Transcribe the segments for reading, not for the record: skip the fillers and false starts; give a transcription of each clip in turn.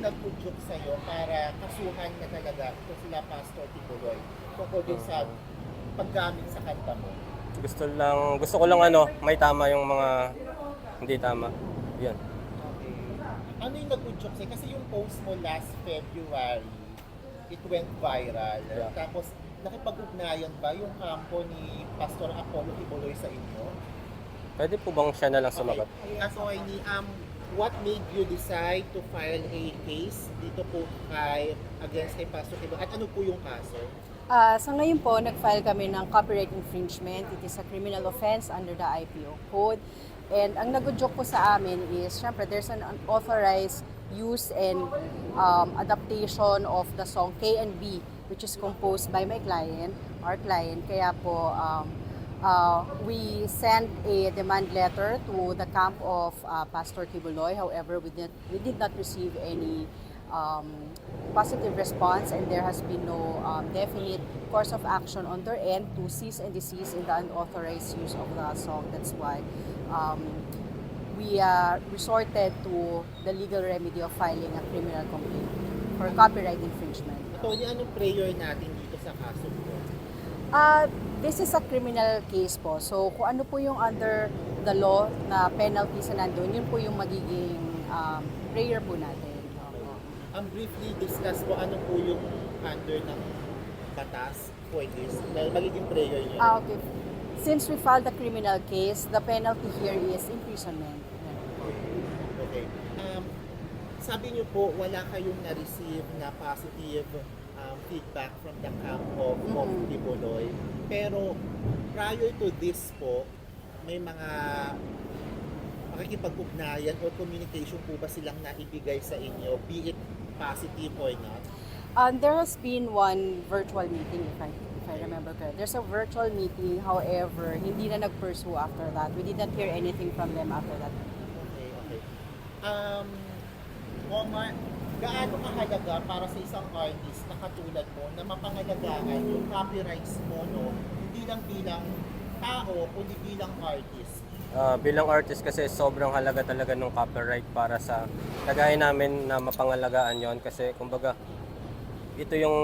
yung nag-udyok sa'yo para kasuhan na talaga ito sila Pastor Tibuloy tungkol din sa paggamit sa kanta mo? Gusto ko lang may tama yung mga hindi tama. Yun. Okay. Ano yung nag-udyok sa'yo? Kasi yung post mo last February, it went viral. Yeah. Tapos, nakipag-ugnayan ba yung kampo ni Pastor Apollo Tibuloy sa inyo? Pwede po bang siya na lang sumagot? Okay. What made you decide to file a case dito po against kay Pastor Tibuloy? At ano po yung kaso? Sa ngayon po, nag-file kami ng copyright infringement. It is a criminal offense under the IPO code. And ang nag-joke po sa amin is, syempre, there's an unauthorized use and adaptation of the song K and B, which is composed by my client, our client. Kaya po, we sent a demand letter to the camp of Pastor Tibuloy. However, we did not receive any positive response, and there has been no definite course of action on their end to cease and desist in the unauthorized use of the song. That's why we resorted to the legal remedy of filing a criminal complaint for copyright infringement. Tony, anong prayer natin dito sa kaso po? This is a criminal case po. So kung ano po yung under the law na penalties na nandun, yun po yung magiging prayer po natin. Briefly discuss po ano po yung under ng batas for this, dahil magiging prayer niyo. Okay. Since we filed a criminal case, the penalty here is imprisonment. Okay. Sabi niyo po, wala kayong na-receive na positive feedback from the camp of Tibuloy. Pero prior to this po, may mga makikipag-ugnayan or communication po ba silang naibigay sa inyo, be it positive or not? There has been one virtual meeting, if I remember correctly. There's a virtual meeting, however, hindi na nag-pursue after that. We did not hear anything from them after that. Okay. Omar, gaano kahalaga para sa isang artist na katulad mo na mapangalagaan yung copyrights mo, no? Hindi lang bilang tao, kundi bilang artist? Bilang artist kasi sobrang halaga talaga ng copyright para sa kagaya namin na mapangalagaan yon kasi kumbaga ito yung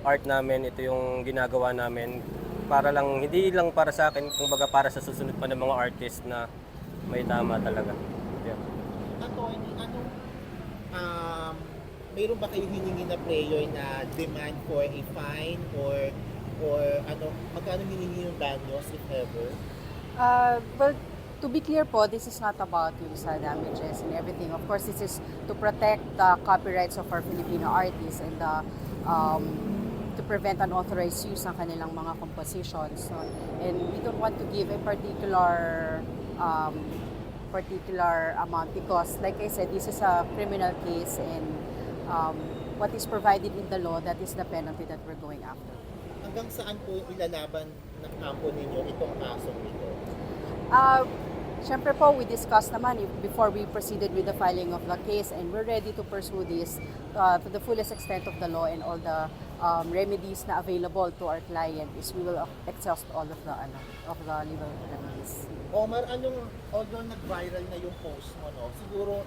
art namin, ito yung ginagawa namin para lang, hindi lang para sa akin, kumbaga para sa susunod pa ng mga artist na may tama talaga. Yeah. Attorney, mayroon ba kayo hiningi na prayer na demand for a fine or magkano hiningi yung danyos if ever? Well, to be clear po, this is not about yung sa damages and everything. Of course, this is to protect the copyrights of our Filipino artists and to prevent unauthorized use ng kanilang mga compositions. So, and we don't want to give a particular amount because, like I said, this is a criminal case and what is provided in the law, that is the penalty that we're going after. Hanggang saan po ilalaban ng kampo ninyo itong kasong ito? Siyempre po, we discussed naman before we proceeded with the filing of the case, and we're ready to pursue this to the fullest extent of the law, and all the remedies na available to our client is we will exhaust all of the legal remedies. Omar, although nag-viral na yung post mo, no? Siguro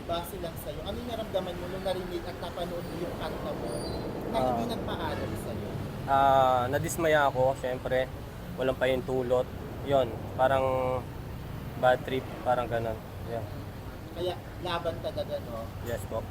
base lang sa'yo, ano yung naramdaman mo nung narinig at napanood mo yung kanta mo na hindi nagpaalam sa'yo? Nadismaya ako, syempre. Walang pahintulot. Yon, parang bad trip, parang ganun. Yeah. Kaya laban talaga, no? Yes po.